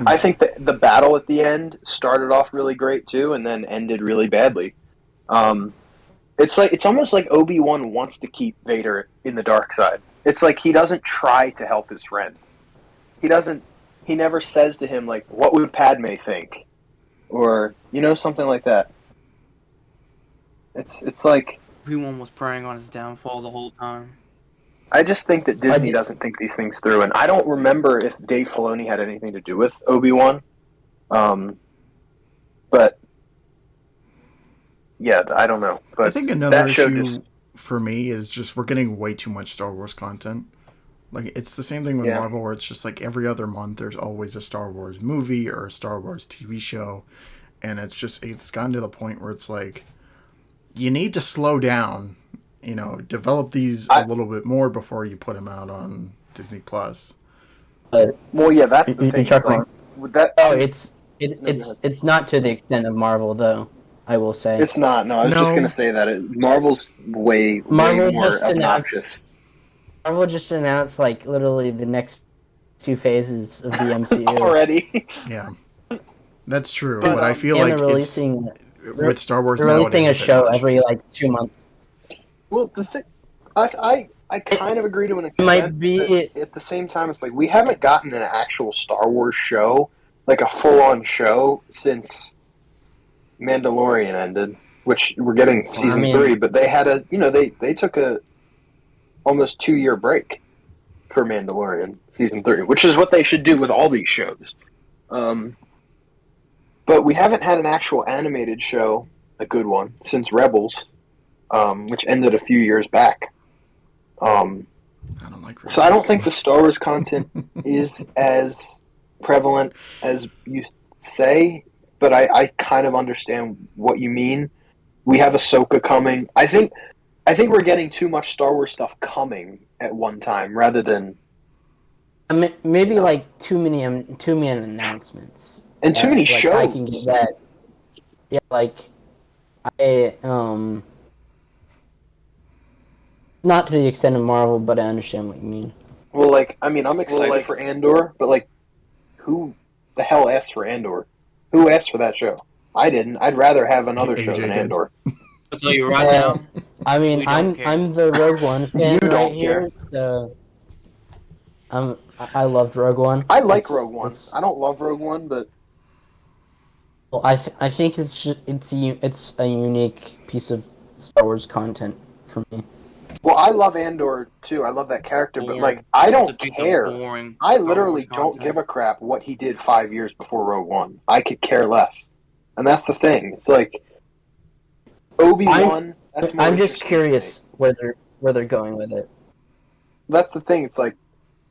I think that the battle at the end started off really great too, and then ended really badly. It's almost like Obi-Wan wants to keep Vader in the dark side. It's like he doesn't try to help his friend. He never says to him, like, what would Padme think? Or, something like that. It's like, Everyone was preying on his downfall the whole time. I just think that Disney doesn't think these things through, and I don't remember if Dave Filoni had anything to do with Obi-Wan. But yeah, I don't know. But I think another issue for me is just we're getting way too much Star Wars content. Like, it's the same thing with Marvel, where it's just like every other month there's always a Star Wars movie or a Star Wars TV show, and it's gotten to the point where it's like, you need to slow down, develop these a little bit more before you put them out on Disney Plus. Well, yeah, that's the thing. It's not to the extent of Marvel, though. I will say it's not. No, I was just gonna say that Marvel's way more obnoxious. Marvel just announced, like, literally the next 2 phases of the MCU already. Yeah, that's true. But I feel like with Star Wars, they're releasing a show every, like, 2 months. Well, the thing, I kind of agree to an extent. Might be at the same time, it's like we haven't gotten an actual Star Wars show, like a full-on show, since Mandalorian ended, which we're getting season 3. But they had they took a almost 2-year break for Mandalorian season 3, which is what they should do with all these shows. But we haven't had an actual animated show a good one since Rebels, which ended a few years back. I don't like Rebels. So I don't think the Star Wars content is as prevalent as you say, but I kind of understand what you mean. We have Ahsoka coming. I think we're getting too much Star Wars stuff coming at one time rather than Maybe like too many announcements and too many like shows. I can get that. Yeah, like I not to the extent of Marvel, but I understand what you mean. Well, like I'm excited for Andor, but like, who the hell asked for Andor? Who asked for that show? I didn't. I'd rather have another show than did. Andor. I'll tell you right now. I mean, we don't care. I'm the Rogue One fan You don't right here, so I loved Rogue One. I like Rogue One. I don't love Rogue One, but well, I think it's a unique piece of Star Wars content for me. well, I love Andor too. I love that character, but Boring. like I don't It's a piece of care. boring I Star literally Wars don't content. give a crap what he did 5 years before Rogue One. I could care less, and that's the thing. It's like Obi-Wan. I'm just curious where they're going with it. That's the thing. It's like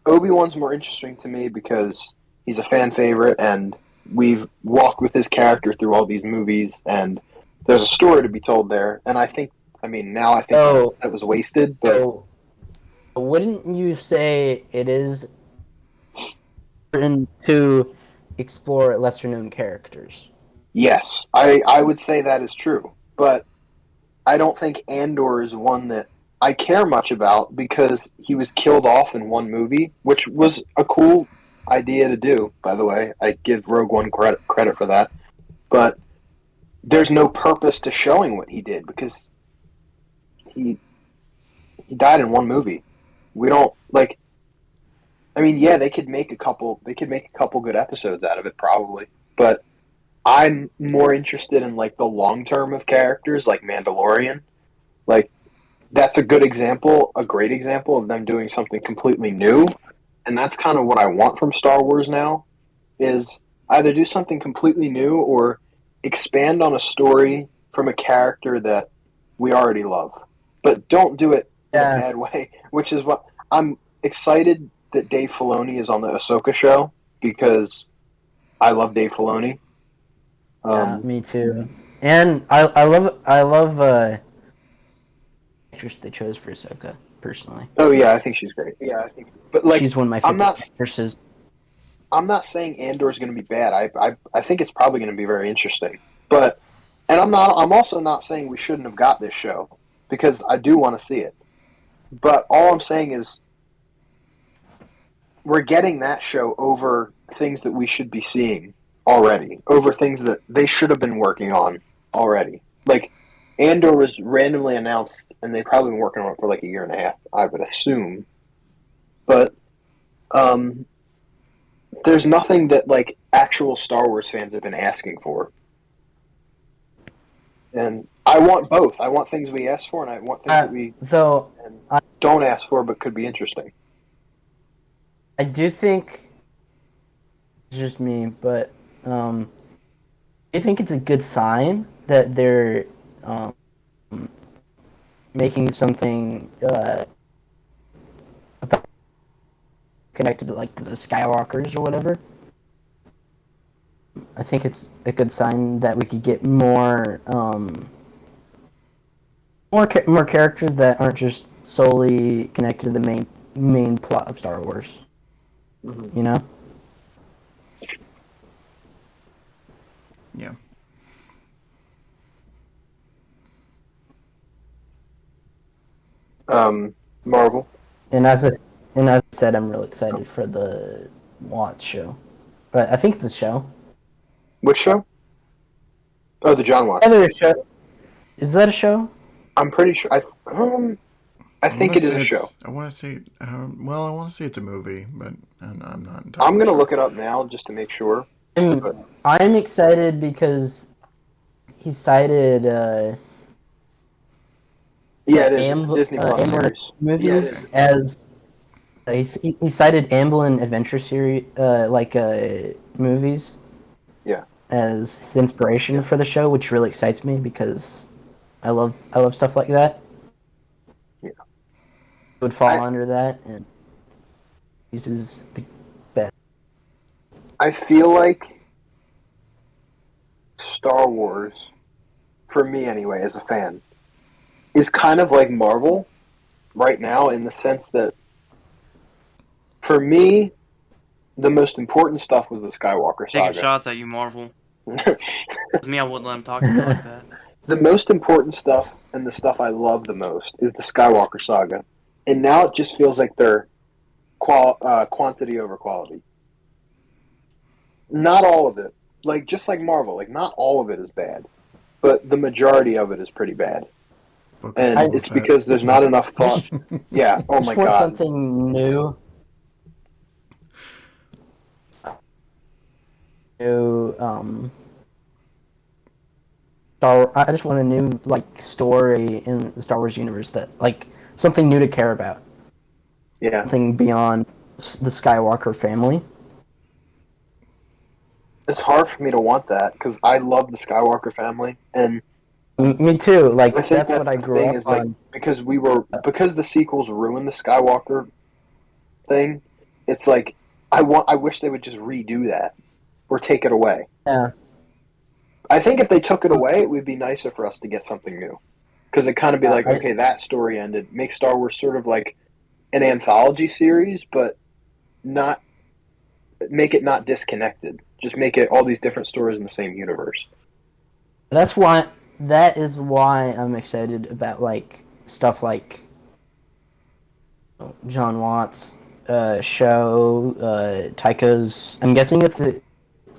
Obi-Wan's more interesting to me because he's a fan favorite, and we've walked with his character through all these movies, and there's a story to be told there. And now I think that was wasted. But So, wouldn't you say it is important to explore lesser-known characters? yes, I would say that is true. But I don't think Andor is one that I care much about because he was killed off in one movie, which was a cool idea to do, by the way. I give Rogue One credit for that. But there's no purpose to showing what he did because he died in one movie. We don't like yeah, they could make a couple good episodes out of it probably. But I'm more interested in like the long term of characters like Mandalorian. Like that's a great example of them doing something completely new. And that's kind of what I want from Star Wars now is either do something completely new or expand on a story from a character that we already love. But don't do it in a bad way, which is what I'm excited that Dave Filoni is on the Ahsoka show because I love Dave Filoni. Me too. And I love the actress they chose for Ahsoka, personally. Oh yeah, I think she's great. Yeah, I think. But like, she's one of my favorite actresses. I'm not saying Andor is going to be bad. I think it's probably going to be very interesting. But I'm also not saying we shouldn't have got this show because I do want to see it. But all I'm saying is we're getting that show over things that we should be seeing already, over things that they should have been working on already. Like Andor was randomly announced, and they've probably been working on it for like a year and a half, I would assume. But there's nothing that like actual Star Wars fans have been asking for. And I want both. I want things we ask for, and I want things that we don't ask for but could be interesting. I do think it's just me, but I think it's a good sign that they're making something connected to like the Skywalkers or whatever. I think it's a good sign that we could get more characters that aren't just solely connected to the main plot of Star Wars. Mm-hmm. You know? Yeah. Marvel. And as I said, I'm real excited for the Watts show. But I think it's a show. Which show? Oh, the John Watts. Show. Is that a show? I'm pretty sure. I think it is a show. I want to say. I want to say it's a movie, but I'm not entirely I'm gonna sure. look it up now just to make sure. I'm excited because he cited. It is Disney Plus series. Movies as he cited Amblin Adventure series movies. Yeah. as his inspiration for the show, which really excites me because I love stuff like that. Yeah. Would fall under that, and uses the best. I feel like Star Wars, for me anyway, as a fan, is kind of like Marvel right now in the sense that, for me, the most important stuff was the Skywalker Taking saga. shots at you, Marvel. With me, I wouldn't let him talk to me like that. The most important stuff and the stuff I love the most is the Skywalker saga. And now it just feels like they're quantity over quality. Not all of it. Like, just like Marvel, like, not all of it is bad. But the majority of it is pretty bad. Book of And Boba it's Fett. because there's not enough thought. Yeah, oh my Just want god. something new. I just want a new story in the Star Wars universe that something new to care about. Yeah. Something beyond the Skywalker family. It's hard for me to want that because I love the Skywalker family, and Me too. I think That's what I the grew thing up is, like, on. because the sequels ruined the Skywalker thing. It's like I wish they would just redo that or take it away. Yeah. I think if they took it away, it would be nicer for us to get something new, because it kind of be like, okay, that story ended. Make Star Wars sort of like an anthology series, but not make it not disconnected. Just make it all these different stories in the same universe. That is why I'm excited about stuff like John Watts' show, Taika's. I'm guessing it's a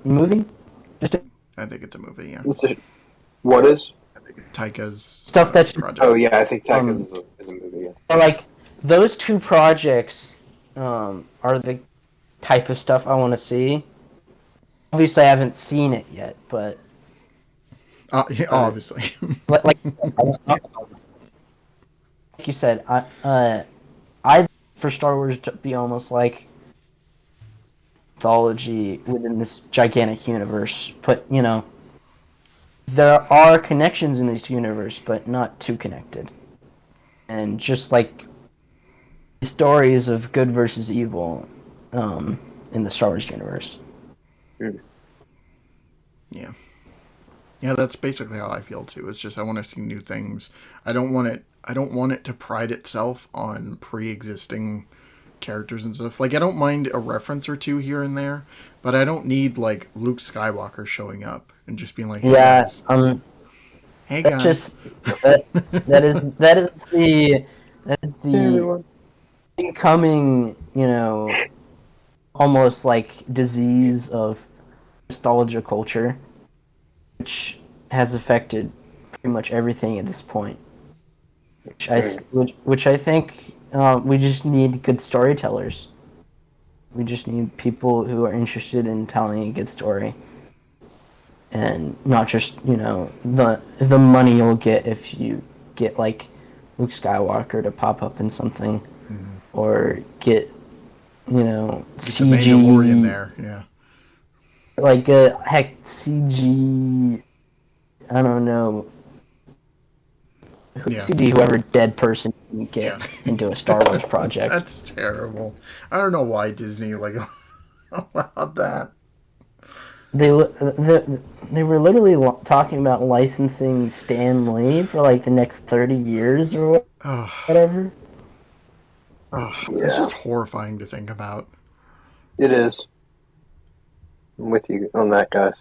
movie. I think it's a movie, yeah. What is? Taika's Stuff that's project. Oh yeah, I think Taika is a movie. Yeah. But, those two projects are the type of stuff I want to see. Obviously, I haven't seen it yet, but Yeah, obviously. like you said, I for Star Wars to be almost like mythology within this gigantic universe. But there are connections in this universe, but not too connected. And just stories of good versus evil in the Star Wars universe. Yeah. Yeah, that's basically how I feel too. It's just I want to see new things. I don't want it to pride itself on pre-existing characters and stuff. I don't mind a reference or two here and there, but I don't need Luke Skywalker showing up and just being like, "Hey guys." Hey guys. Just that is the incoming, almost disease of nostalgia culture, which has affected pretty much everything at this point. Which I think we just need good storytellers. We just need people who are interested in telling a good story, and not just the money you'll get if you get Luke Skywalker to pop up in something, or get CG the Mandalorian there, yeah. Heck, CG. I don't know. Yeah. CG whoever dead person can get into a Star Wars project. That's terrible. I don't know why Disney allowed that. They were literally talking about licensing Stan Lee for the next 30 years or whatever. It's just horrifying to think about. It is. I'm with you on that, guys.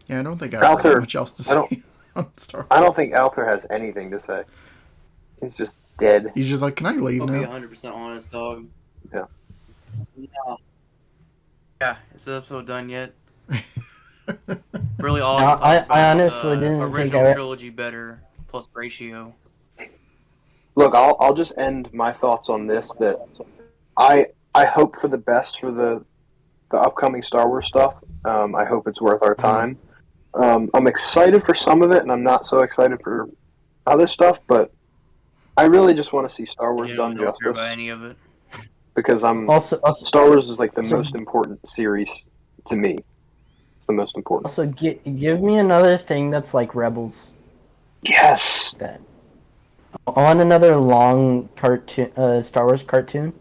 Yeah, I don't think I have really much else to say on Star Wars. I don't think Alter has anything to say. He's just dead. He's just like, can I leave I'll now? be 100% honest, dog. Yeah. Yeah, is the episode done yet? Really, all I honestly didn't think original trilogy better plus ratio. Look, I'll just end my thoughts on this. That I hope for the best for the upcoming Star Wars stuff. I hope it's worth our time. I'm excited for some of it, and I'm not so excited for other stuff. But I really just want to see Star Wars done Don't care justice. about any of it. because Also, Star Wars is like the so- most important series to me. It's the most important. also give me another thing that's like Rebels. Yes. That I want another long cartoon, Star Wars cartoon.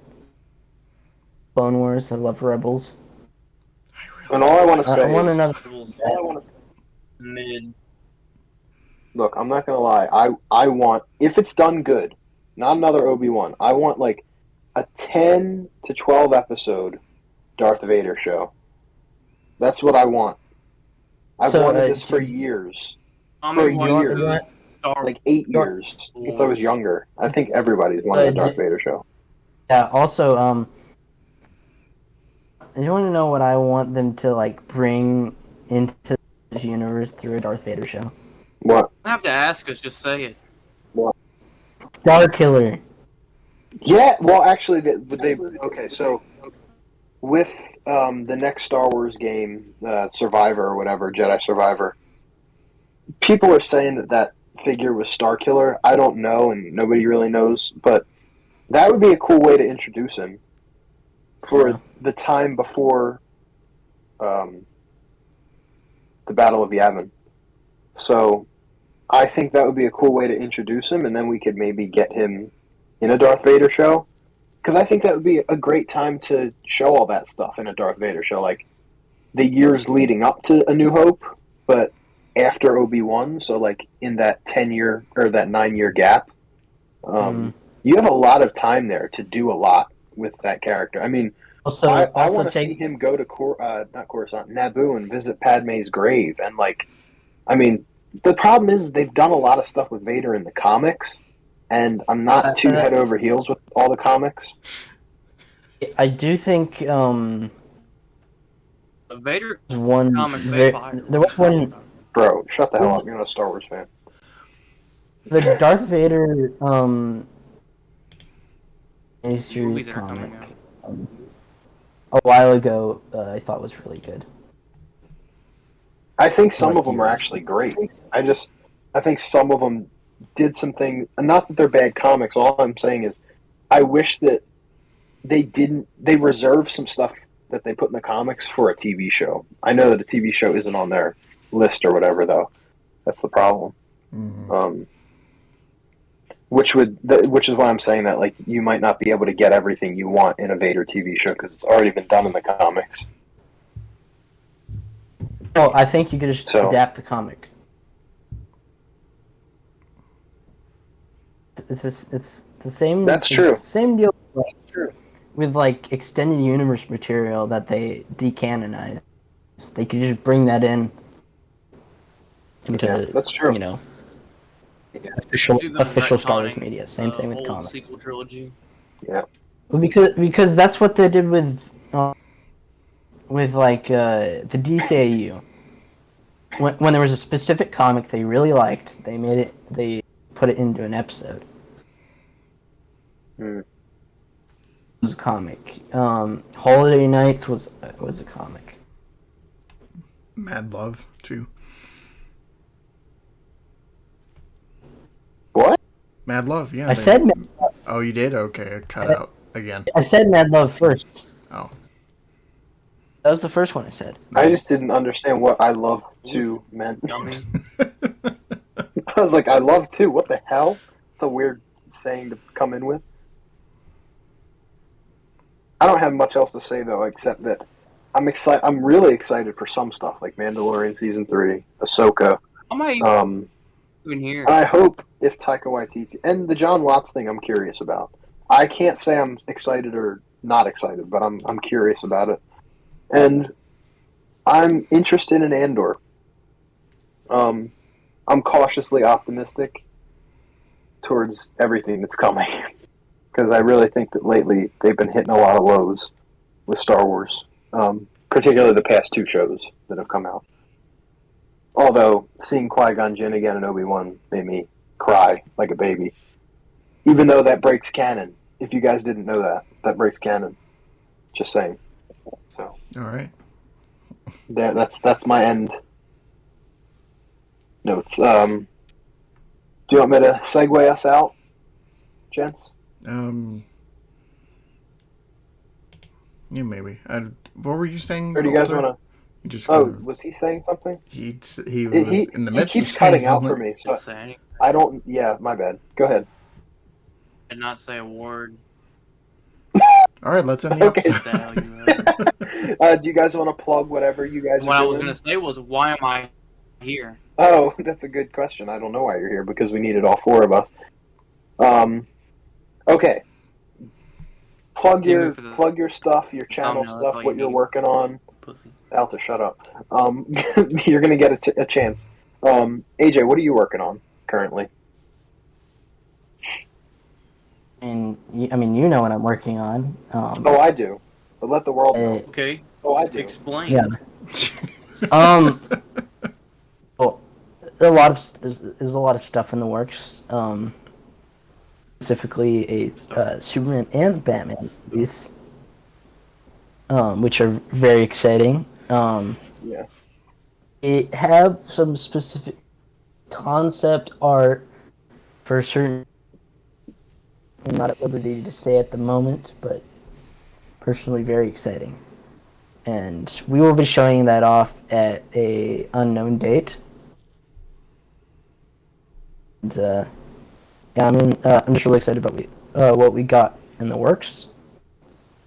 Clone Wars. I love Rebels. And all I want to I say want is, another. Mid. look, I'm not gonna lie. I want, if it's done good, not another Obi-Wan. I want like a 10 to 12 episode Darth Vader show. That's what I want. I've So, wanted this for years. Tommy For wants years. to Star Like 8 Sure. years since I was younger. I think everybody's wanted a Darth Vader show. Yeah. Also, you want to know what I want them to like bring into this universe through a Darth Vader show? What? I have to ask us. Just say it. Star Killer. Yeah, well, actually, they okay. So with the next Star Wars game, Survivor or whatever, Jedi Survivor, people are saying that figure was Star Killer. I don't know, and nobody really knows, but that would be a cool way to introduce him for the time before the Battle of Yavin. So I think that would be a cool way to introduce him, and then we could maybe get him in a Darth Vader show. Because I think that would be a great time to show all that stuff in a Darth Vader show, like the years leading up to A New Hope, but after Obi-Wan, so like in that 10-year or that 9-year gap, you have a lot of time there to do a lot with that character. I mean, Also, I want to see him go to not Coruscant, Naboo, and visit Padme's grave, and like, I mean, the problem is they've done a lot of stuff with Vader in the comics, and I'm not too head over heels with all the comics. I do think The Vader one comics there was one. Bro, shut the hell up! You're not a Star Wars fan. The Darth Vader a movies series that are coming comic out. a while ago I thought was really good. I think some of them are actually great. I think some of them did some things. Not that they're bad comics. All I'm saying is, I wish that they reserve some stuff that they put in the comics for a TV show. I know that a TV show isn't on their list or whatever, though. That's the problem. Mm-hmm. Which is why I'm saying that, like, you might not be able to get everything you want in a Vader TV show because it's already been done in the comics. Oh, I think you could just adapt the comic. It's the same. That's true. Same deal. With like extended universe material that they decanonize, they could just bring that in into that's true. You know, official Star Wars media. Same thing with old comics. Sequel trilogy. Yeah. Well, because that's what they did with like the DCAU. When there was a specific comic they really liked, they put it into an episode. It was a comic. Holiday Nights was a comic. Mad Love too. What? Mad Love, yeah. I said Mad Love. Oh, you did? Okay, I cut out again. I said Mad Love first. Oh. That was the first one I said. I just didn't understand what I love too meant. I was like, I love too. What the hell? It's a weird saying to come in with. I don't have much else to say though, except that I'm excited. I'm really excited for some stuff like Mandalorian season 3, Ahsoka. Even here. And I hope if Taika Waititi and the John Watts thing, I'm curious about. I can't say I'm excited or not excited, but I'm curious about it, and I'm interested in Andor. I'm cautiously optimistic towards everything that's coming. Because I really think that lately they've been hitting a lot of lows with Star Wars, particularly the past 2 shows that have come out. Although, seeing Qui-Gon Jinn again and Obi-Wan made me cry like a baby. Even though that breaks canon. If you guys didn't know that, that breaks canon. Just saying. So. Alright. That's my end notes. Do you want me to segue us out, gents? Yeah, maybe. What were you saying? Or do you guys Walter? want to? You just Oh, kind of, was he saying something? he was He in the he midst of keeps saying cutting out for something. me, so Didn't say anything. I don't. Yeah, my bad. Go ahead. Did not say a word. All right, let's end the Okay. What the hell you heard. Do you guys want to plug whatever you guys What are I doing? was gonna say was, why am I here? Oh, that's a good question. I don't know why you're here because we needed all four of us. Okay. Plug Give me your for the plug your stuff, your channel thumbnail, that's stuff, all what you you're need. working on. Pussy. Alta, shut up. You're gonna get a chance. AJ, what are you working on currently? And I mean, you know what I'm working on. Oh, I do. But let the world know. Okay, Oh, I do. explain. Yeah. Well, there's a lot of stuff in the works. Specifically a Superman and Batman movies, which are very exciting. Yeah. It have some specific concept art for certain. I'm not at liberty to say at the moment, but personally very exciting. And we will be showing that off at a unknown date. And yeah, I'm just really excited about what we got in the works,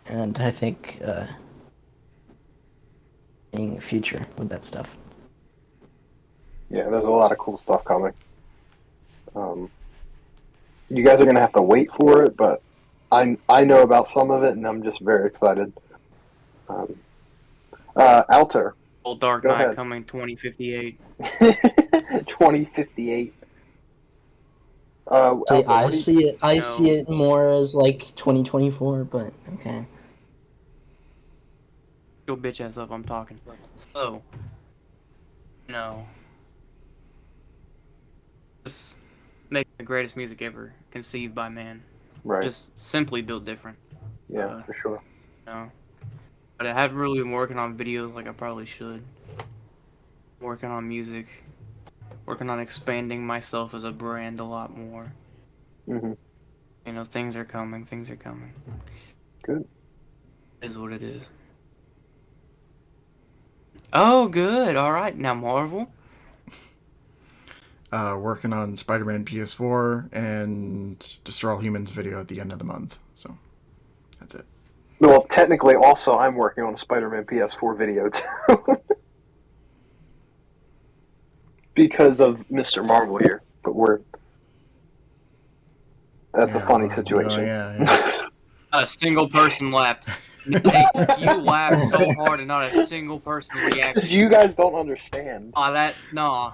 and I think in the future with that stuff. Yeah, there's a lot of cool stuff coming. You guys are gonna have to wait for it, but I know about some of it, and I'm just very excited. Alter, Old Dark Go Knight ahead. coming 2058. 2058. Alter, I what do you- see it. I No. see it more as like 2024, but okay. Your bitch ass up, I'm talking. So, no. Just make the greatest music ever conceived by man. Right. Just simply built different. Yeah, for sure. No. But I haven't really been working on videos like I probably should. Working on music. Working on expanding myself as a brand a lot more. Hmm. You know, things are coming. Things are coming. Good. It is what it is. Oh, good. All right. Now, Marvel. Working on Spider-Man PS4 and Destroy All Humans video at the end of the month. So that's it. Well, technically, also, I'm working on a Spider-Man PS4 video too, because of Mr. Marvel here. But that's a funny situation. Oh, yeah. Not a single person laughed. Hey, you laughed so hard and not a single person reacted. Because you guys don't understand. Nah.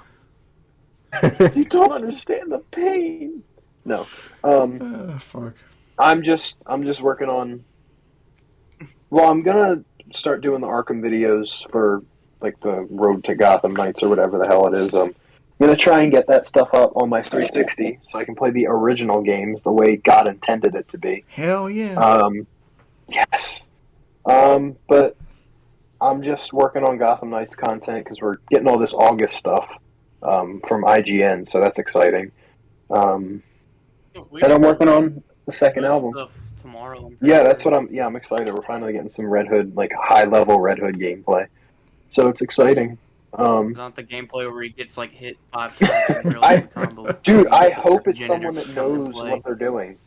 You don't understand the pain. No. Fuck. I'm just working on. Well, I'm gonna start doing the Arkham videos for like the Road to Gotham Knights or whatever the hell it is. I'm gonna try and get that stuff up on my 360 so I can play the original games the way God intended it to be. Hell yeah. Yes. But I'm just working on Gotham Knights content because we're getting all this August stuff from IGN, so that's exciting. And I'm working on the second album. Tomorrow. Yeah, that's what I'm excited. We're finally getting some Red Hood, like high level Red Hood gameplay. So it's exciting. Not the gameplay where he gets like hit 5 times in real life combo. Dude, I hope it's someone that knows what they're doing.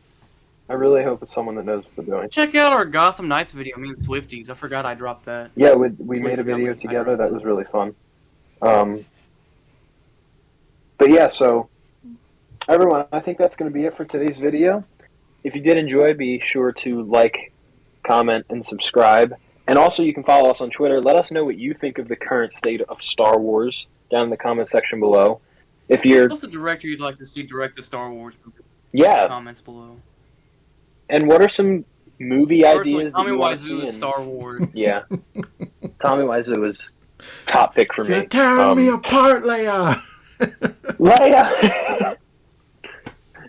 I really hope it's someone that knows what they're doing. Check out our Gotham Knights video. Me and Swifties. I forgot I dropped that. Yeah, we made a video together. That was really fun. But yeah, so everyone, I think that's going to be it for today's video. If you did enjoy, be sure to like, comment, and subscribe. And also, you can follow us on Twitter. Let us know what you think of the current state of Star Wars down in the comment section below. If you're What's the director you'd like to see direct the Star Wars movie? Yeah. Comments below. And what are some movie Personally, ideas that Tommy you want to Wiseau see? is Star Wars. Yeah. Tommy Wiseau is top pick for me. You're tearing me apart, Leia! Leia!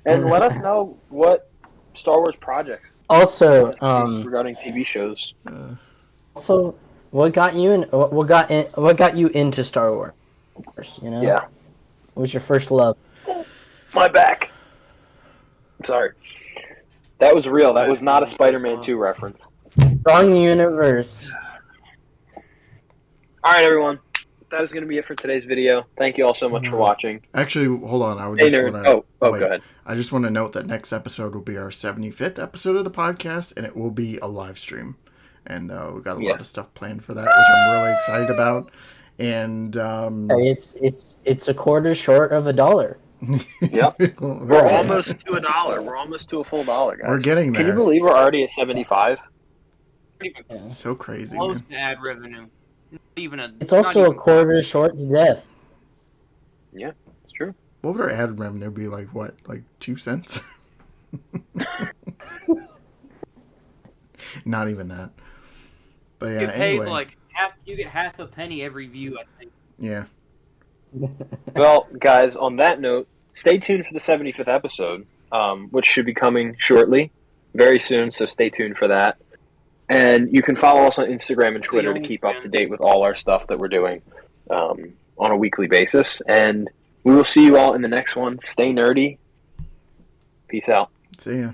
And let us know what Star Wars projects Also, regarding TV shows. also, what got you into Star Wars? You know? Yeah. What was your first love? My back. Sorry. That was real. That was not a Spider-Man 2 reference. Wrong universe. All right, everyone. That is going to be it for today's video. Thank you all so much for watching. Actually, hold on. I would Hey, just nerd. want to. Oh, go ahead. I just want to note that next episode will be our 75th episode of the podcast, and it will be a live stream. And we got a lot of stuff planned for that, which I'm really excited about. And It's a quarter short of $1. Yep. We're almost to $1. We're almost to a full $1, guys. We're getting there. Can you believe we're already at 75? Yeah. So crazy, Close man. to ad revenue. Not even a. It's also a quarter short to death. Yeah, it's true. What would our ad revenue be like? What, like 2 cents? Not even that. But yeah, You get paid anyway. like half. You get half a penny every view, I think. Yeah. Well, guys, on that note, stay tuned for the 75th episode, which should be coming shortly, very soon, so stay tuned for that. And you can follow us on Instagram and Twitter to keep up to date with all our stuff that we're doing on a weekly basis. And we will see you all in the next one. Stay nerdy. Peace out. See ya.